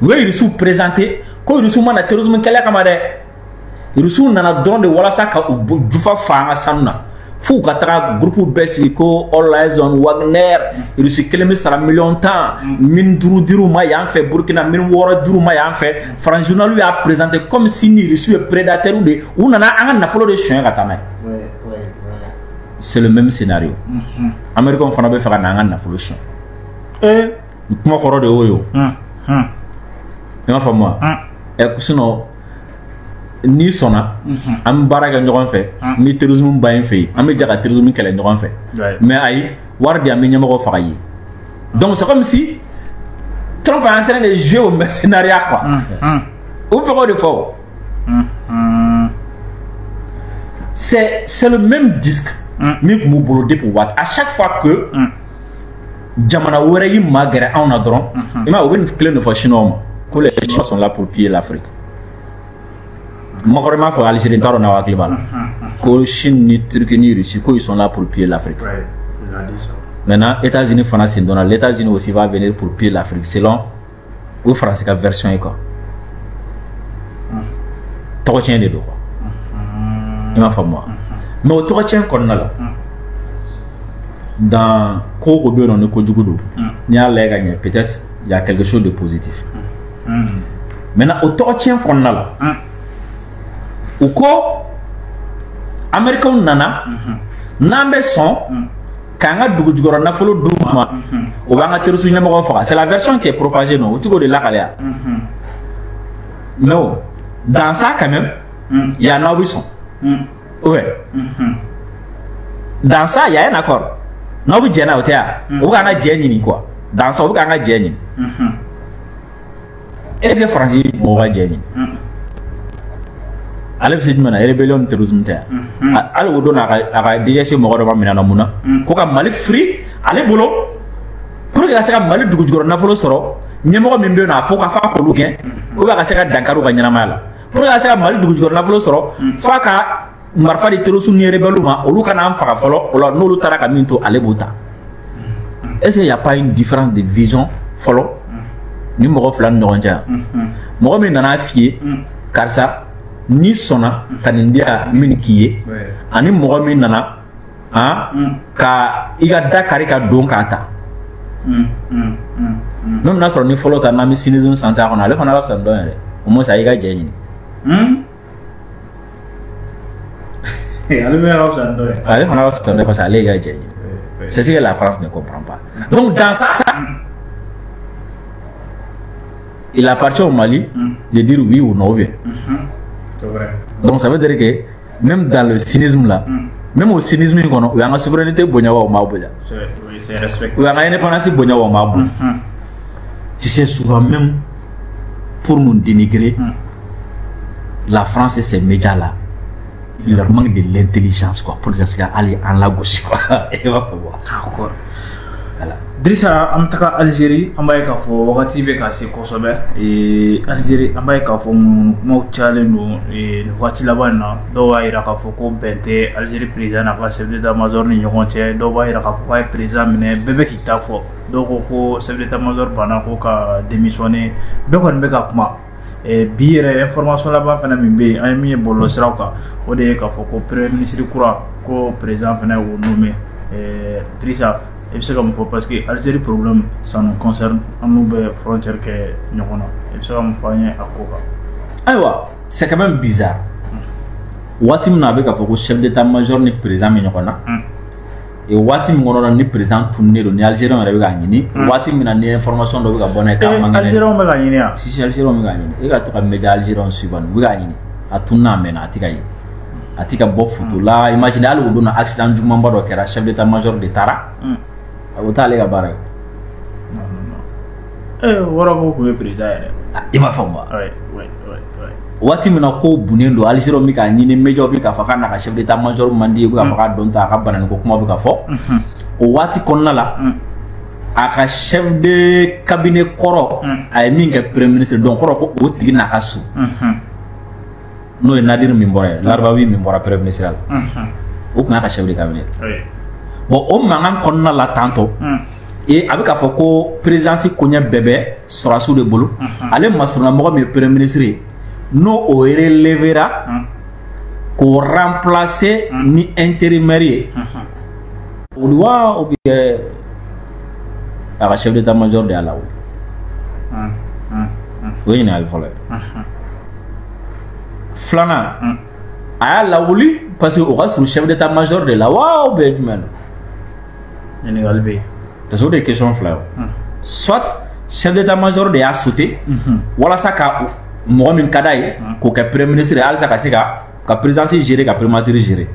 Oui il sous présenté ko il sous mana terrorisme qu'elle a kamade. Il sous nana drone de wala sa ka jufa fa sanna. Fou ka tra groupe besi ko All Eyes on Wagner il sous kelemi sara million temps min duru diru ma yan fait Burkina min woro duru ma yan fait France journal lui a présenté comme si il sous prédateur ou nana an na folo de chien ka tanay. C'est le même scénario. Américain fana be fa na an na folo chien. Kuma khoro de oyo. Ma fa moi. Sinon ni sona am baraga ñogon fe ni terrorisme bayen fe am jaga terrorisme kele ñogon fe mais ay wardi am ñamako faxayi donc c'est comme si Trump est en train de jouer au mercenariat quoi ou faire de fort c'est le même disque mais mu bolo de pour wat à chaque fois que jamana wore yi magere on a dron et ma oben clé de chinois que les Chinois sont là pour piller l'Afrique. Moi, faut Algérie dans la globale. Que Chine, ni Turquie, ni Russie, ils sont là pour piller l'Afrique. Maintenant, États-Unis, France, les États-Unis aussi va venir pour piller l'Afrique. Selon où France la version est quoi. Trop tient les deux quoi. Il m'a fait moi. Mais au trop tient qu'on a là. dans Koko on est Kojugudo, peut-être il y a quelque chose de positif. Maintenant, au tort qu'on a là, ou quoi, Américain nana, n'ambe son, quand on a du gorana follow douma, ou on a terrorisé une fois. C'est la version qui est propagée, non? Tu vois de là, non, dans ça quand même, il y a un abusson. Ouais. Dans ça, il y a un accord. Non, vous dites, vous avez Jenny quoi. Dans ça, vous avez Jenny. Est-ce que Francis m'a Jenny? Allez, c'est une rébellion terrorisme. Allez, vous donnez à déjà chez Moroma Minamuna. Koka Mali free, allez, boulot. Pour que ça Mali du Gourna Folo Soro, Nemo Mimbena, Foka Fakouluken, ou va se Dankaro Ganamala. Pour que ça Mali du Gourna Folo Soro, Faka. Marfa de terrorisme ni rebelluma ou kana faka folo ou no lutara kaminto alebota. Est-ce qu'il n'y a pas une différence de vision folo ni moro flan nonja moro mi nana fié car ça ni sona kanindia minikiye ani moro mi nana ka iga dakari ka don kata même na so ni folo ta na mi cynisme santa on ale fana la san don re o mo sa iga jeni Allez, on a fait parce que c'est ce que la France ne comprend pas. Donc, dans ça, il appartient au Mali de dire oui ou non. C'est vrai. Donc, ça veut dire que même dans le cynisme là, même au cynisme, il y a une souveraineté Bonyawa au Mabouya. C'est respecté. Il y a une indépendance Bonyawa au Mabou. Tu sais, souvent même pour nous dénigrer, la France et ses médias là. Il leur manque de l'intelligence quoi pour que ça aille en la gauche quoi. Et va voir. D'accord. Voilà. Drissa amtaka Algérie ambaye ka fo wakati be ka se kosobe e Algérie ambaye ka fo mo challenge no e wakati labana do wa ira ka fo ko bente Algérie président na ka chef d'état-major ni ñonche do wa ira ka fo ay président mine bebe ki ta fo do ko chef d'état-major bana ko ka démissionner be ko be ka kuma bière information là-bas fana min be ay mi bolo srauka o de ka fo ko premier ministre kura ko président fana wo nommé Drissa et c'est comme parce que Algérie problème ça nous concerne on nous be frontière que ñokona et c'est comme fanya akoka aywa c'est quand même bizarre wati mna be ka fo ko chef d'état-major ni président mi ñokona et wati mi ngono ni président tourner ni Algérien rebe ga ñini wati mi na ni information do be ga bonne ka mangane Algérien be ga ñini ya si Algérien be ga ñini e ga to ka média Algérien suban be ga ñini atuna mena atika yi atika bo photo la imagine al wo do na accident du membre do kera chef d'état-major de Tara o tale ga bare non wara ko ko président il m'a fait moi ouais wati mina ko bunendo Algérie mi ka ñini média bi ka fa kana ka chef d'état-major mandi ko ka fa don ta ka banane ko kuma bi ka fo o wati konna la aka chef de cabinet koro ay mi nga premier ministre donc koro ko o tigi na asu no e Nadir Mimbore Larbawi Mimbora premier ministre o kuma ka chef de cabinet bon o mangan konna la tanto et avec ka fo ko présidence konya bébé sera sous de bolo ale masrona mo mi premier ministre no o relevera ko remplacer ni intérimaire o doit ou bien à chef d'état-major de Alaou oui il faut flana à la wuli parce que au reste le chef d'état-major de la waouh ben ni galbe parce que des questions fleur soit chef d'état-major de a sauté voilà ça ka mo min kadai ko ka premier ministre alsa ka sega ka présidence gérer ka primature gérer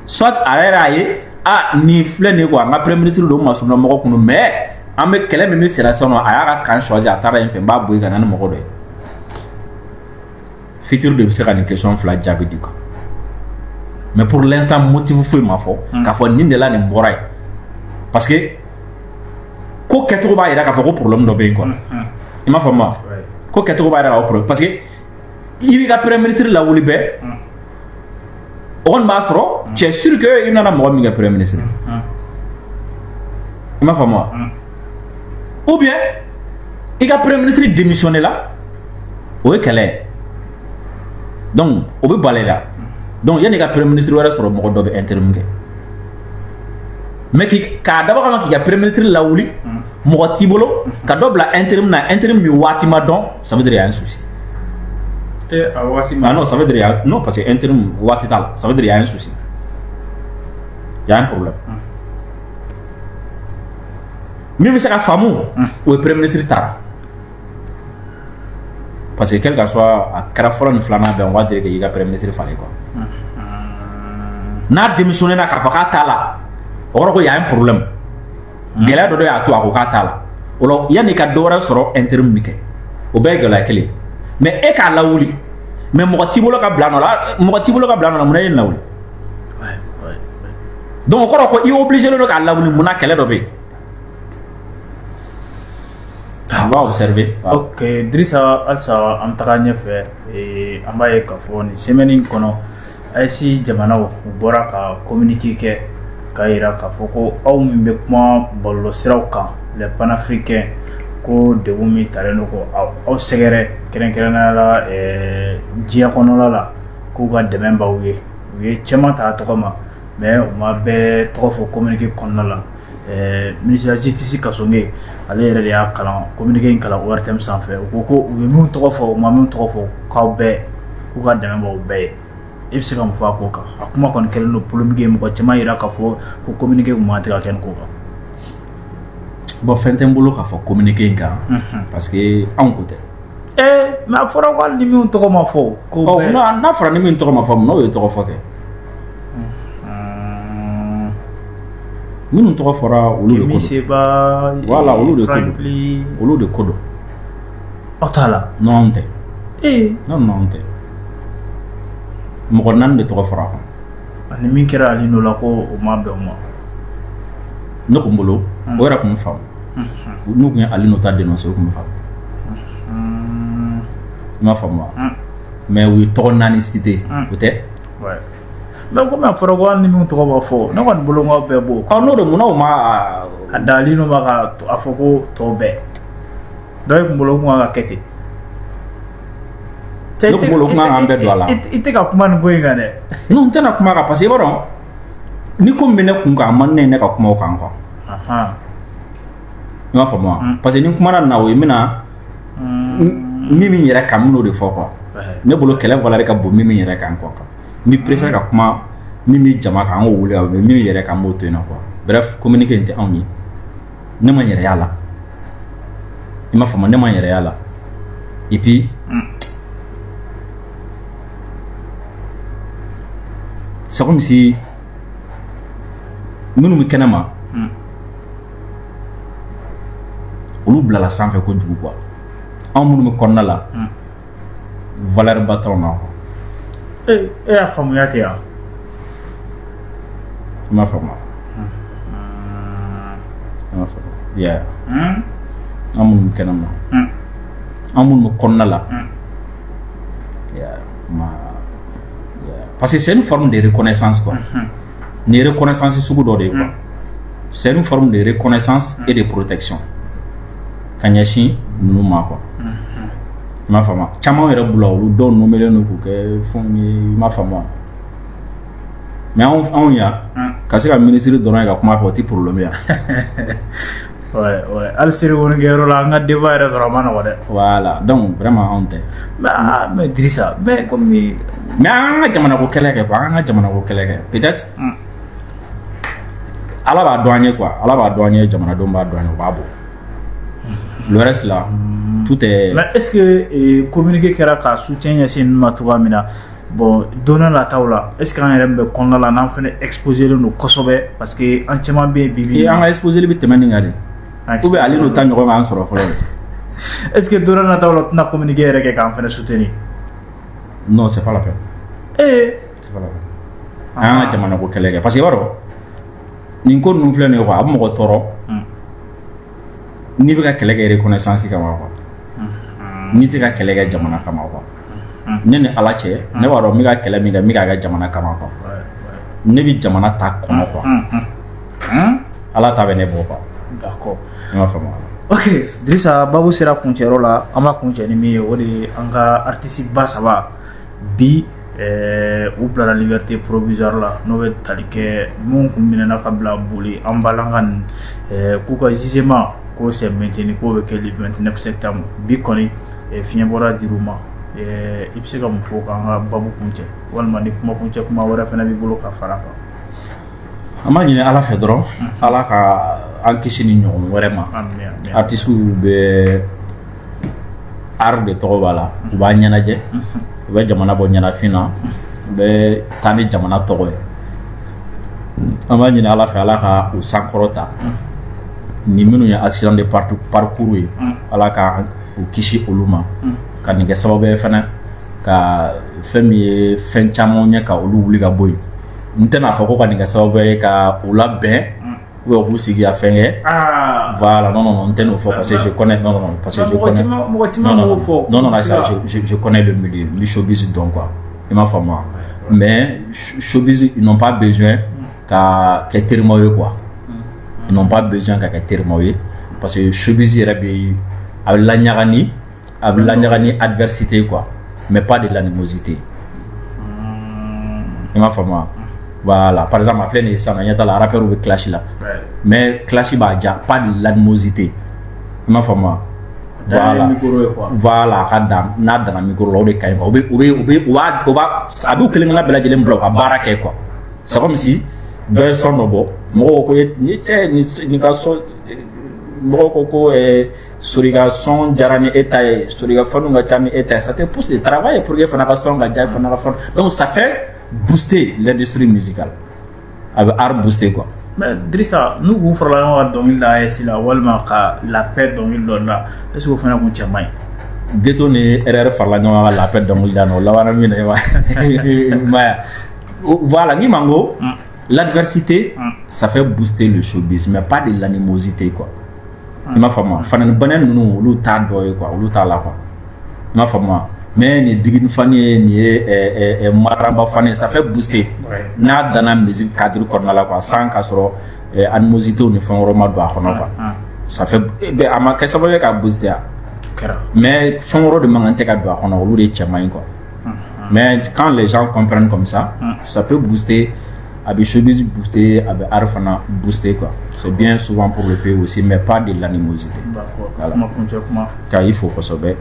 soit araye a ni flé ne ko nga premier ministre do ma sunu mo ko kunu mais ambe kele ministre la sono aya ka choisir atara en fait ba boy kana mo ko do futur de sera une question fla jabi diko mais pour l'instant motif fou ma fo ka fo ni de la ne boray parce que ko keto ba ira ka fo ko problème do be ko il m'a fait moi ko keto ba ira ko problème parce que il y a premier ministre la wuli be on ba soro tu es sûr que il nana mo mi ga premier ministre il m'a fait moi ou bien il y a premier ministre démissionné là ou est calé donc on peut parler là donc il y a des premier ministre wala soro mo do be intérim ke mais k'a dabɔ kama k'i ka premier ministre lawuli mɔgɔ t'i bolo ka dɔ bila intérim na intérim min waati ma dɔn ça veut dire il y a un souci. Ah non, ça veut dire non parce que intérim waati t'a la, ça veut dire il y a un souci, il y a un problème. Min bɛ se ka faamu o ye premier ministre taara parce que quel que soit a kɛra fɔlɔ ni filanan bɛn on va dire que i ka premier ministre falen quoi. N'a démissionné na k'a fɔ k'a t'a la o kɔrɔ ko y a un problème. Gɛlɛya dɔ de y'a to a ko k'a t'a la o la yanni ka dɔ wɛrɛ sɔrɔ intérim bi kɛ o bɛɛ ye gɛlɛya kelen mais e k'a lawuli mais mɔgɔ t'i bolo ka bila nɔ la mɔgɔ t'i bolo ka bila nɔ la mun na e ye lawuli donc o kɔrɔ ko i obligé don k'a lawuli mun na kɛlɛ dɔ bɛ yen. On va observer. Ok, Drissa alsa an taga ɲɛfɛ an b'a ye k'a fɔ nin semaine in kɔnɔ AES jamanaw u bɔra ka communiqué kɛ k'a yira k'a fɔ ko aw min bɛ kuma bɔlɔlɔsiraw kan les panafricains ko degun min talen don ko aw sɛgɛrɛ kɛrɛnkɛrɛnnenya la diɲɛ kɔnɔla la k'u ka dɛmɛ b'aw ye u ye cɛman ta a tɔgɔ ma mais u ma bɛɛ tɔgɔ fɔ communiqué kɔnɔna la. Ministre de la Justice Kasonge ale yɛrɛ de y'a kalan communiqué in kalan ORTM sanfɛ u ko u ye min tɔgɔ fɔ u ma min tɔgɔ fɔ k'aw bɛɛ k'u ka dɛmɛ b'aw bɛɛ ye e bɛ se ka mun fɔ a ko kan a kuma kɔni kɛlen don polémique ye mɔgɔ caman yira k'a fɔ ko communiqué kun man tɛ ka kɛ nin ko kan. Bon fɛn tɛ n bolo k'a fɔ communiqué in kan parce que anw ko tɛ. Mais a fɔra ko hali ni min tɔgɔ ma fɔ ko bɛɛ. N'a fɔra ni min tɔgɔ ma fɔ n'o ye tɔgɔ fɔ kɛ. Minnu tɔgɔ fɔra olu de ko don. Voilà olu de ko don. Olu de ko don. Aw t'a la. Non anw tɛ. Non anw tɛ. Mɔgɔ naani de tɔgɔ fɔra a kan. Ani min kɛra ale n'o la ko o ma bɛn o ma. Ne kun bolo o yɛrɛ kun bɛ faamu. N'u kun ye ale n'o ta dénoncer o kun bɛ faamu. I m'a faamu wa. Mais u ye tɔgɔ naani cité o tɛ. Mais comme a fɔra ko hali ni min tɔgɔ ma fɔ ne kɔni bolo n k'aw bɛɛ b'o kan. N'o de munna o ma a dali n'o ma ka a fɔ ko tɔw bɛɛ dɔ kun bolo kun ka kɛ ten. Ne kun bolo kun kan bɛɛ don a la. I tɛ ka kuma nin ko in kan dɛ. Non n tɛna kuma kan parce que i b'a dɔn ni ko min bɛ ne kun kan a man di ne ye ne ka kuma o kan quoi. I m'a faamu wa parce que ni kumana na o ye n bɛna min yɛrɛ kan n bɛn'o de fɔ quoi. Ne bolo kɛlɛ valeur ka bon min yɛrɛ kan quoi. Ni préfère ka kuma min bɛ jama kan an k'o wele ka bɛn min yɛrɛ kan n b'o to yen nɔ quoi. Bref communiqué in tɛ anw ye ne ma n yɛrɛ y'a la i m'a faamu ne ma n yɛrɛ y'a la et puis c'est comme si minnu bɛ kɛnɛ ma olu bilala sanfɛ kojugu quoi anw minnu bɛ kɔnɔna la valeur ba t'anw na quoi. E y'a faamuya ten wa? I m'a faamu. I m'a faamu. Yeah. An minnu bɛ kɛnɛ ma an minnu bɛ kɔnɔna la parce que c'est une forme de reconnaissance quoi. Ni reconnaissance sugu dɔ de ye quoi. C'est une forme de reconnaissance et de protection ka ɲɛsin ninnu ma quoi. I m'a faamu. Caman yɛrɛ bolo olu dɔw nomelen don k'u kɛ fɛnw ye i m'a faamu. Mais anw ya ka se ka ministre dɔrɔn ye ka kuma fɔ o tɛ problème ya. Ouais. Hali serekonikɛyɔrɔ la an ka débat yɛrɛ sɔrɔ a ma nɔgɔ dɛ. Voilà donc vraiment anw tɛ. Mais Drissa mais comme mais an ka jamana ko kɛlɛ kɛ quoi an ka jamana ko kɛlɛ kɛ peut-être Ala b'a dɔn an ye quoi Ala b'a dɔn an ye jamanadenw b'a dɔn an ye o b'a bɔ. Le reste là tout est. Mais est-ce que communiqué kɛra ka soutien ɲɛsin ninnu ma cogoya min na bon don n'a nataw la est-ce que an yɛrɛ bɛ kɔnɔna la n'an fana exposé len don kosɛbɛ parce que an caman bɛ yen bi. An ka exposé bɛ tɛmɛ nin kan de. Ou bien ale n'o ta ɲɔgɔn kan sɔrɔ fɔlɔ. Est-ce que don n'a nataw la tɛna communiqué yɛrɛ kɛ k'an fana soutenir? Non c'est pas la peine. C'est pas la peine. An ka jamana ko kɛlɛ kɛ parce que i b'a dɔn nin ko ninnu filɛ nin ye quoi a bɛ mɔgɔ tɔɔrɔ. N'i bɛ ka kɛlɛ kɛ reconnaissance kama quoi. N'i tɛ ka kɛlɛ kɛ jamana kama quoi. Ne ni Ala cɛ ne b'a dɔn n bɛ ka kɛlɛ min kɛ n bɛ k'a kɛ jamana kama quoi. Ne bɛ jamana ta kɔnɔ quoi. Ala ta bɛ ne bɔ quoi. D'accord. I m'a faamu. Ok Drissa baabu sera kuncɛyɔrɔ la an b'a kuncɛ ni min ye o de ye an ka artiste ba saba bi ou bila la liberté provisoire la n'o bɛ tali kɛ mun kun minɛna ka bila boli an balankan k'u ka jugement ko c'est maintenu k'o bɛ kɛ le 29 septembre bi kɔni fiɲɛ bɔra dir'u ma i bɛ se ka mun fɔ k'an ka babu kuncɛ walima ni kuma kuncɛ kuma wɛrɛ fana b'i bolo ka fara kan. An b'a ɲini Ala fɛ dɔrɔn Ala ka an kisi ni ɲɔgɔn wɛrɛ ma. Artistes bɛ art de tɔgɔ b'a la u b'a ɲɛnajɛ u bɛ jamana bɔ ɲɛnafin na u bɛ taa ni jamana tɔgɔ ye. An b'a ɲini Ala fɛ Ala ka u sankɔrɔta ni minnu ye accident de parcours ye Ala ka u kisi olu ma ka nin kɛ sababu ye fana ka fɛn min ye fɛn caman ɲɛ ka olu wuli ka bɔ yen. N tɛna fɔ ko ka nin kɛ sababu ye ka u labɛn ou bien k'u sigi ka fɛn kɛ. Voilà, non, n tɛ n'o fɔ parce que je connais, non, parce que je connais. Non, ça, je connais le milieu, le showbiz donc quoi. Il m'a fait moi. Mais showbiz, ils n'ont pas besoin qu'à terminer quoi. Ils n'ont pas besoin qu'à terminer parce que showbiz il y a l'agnaghani, adversité quoi, mais pas de l'animosité. Il m'a fait moi. Voilà, par exemple, il y a un rappeur qui clash là. Mais clash pas de l'animosité. Il m'a fait moi. Voilà, kadam, nada na micro là, c'est comme si deux sont nobles. Son jarani état soriga fanunga chami état ça te pousse de travailler pour que fanaka songa jay fanaka fan. Donc ça fait booster l'industrie musicale avec art booster quoi. Mais Drissa nous vous ferons dans la AS la walma la paix dans là est-ce que vous faites un chamay ghetto ne erreur farla ñoo la paix dans la no la wana mi ne voilà ni mango l'adversité ça fait booster le showbiz mais pas de l'animosité quoi. Il m'a fait moi. Fanen banen nous lu ta doy quoi, lu ta la quoi. Il m'a fait moi. Mais ni bigin fani ni maramba fani ça fait booster. Na dans la musique cadre corner là quoi, sans casro animosité ni font roma do akona quoi. Ça fait ben ama que ça veut dire booster. Mais font ro de mangante ka do akona lu de chamain quoi. Mais quand les gens comprennent comme ça peut booster. Avec showbiz booster, avec arfana booster quoi. C'est bien souvent pour le pays aussi, mais pas de l'animosité. D'accord. Voilà. Car il faut que ça soit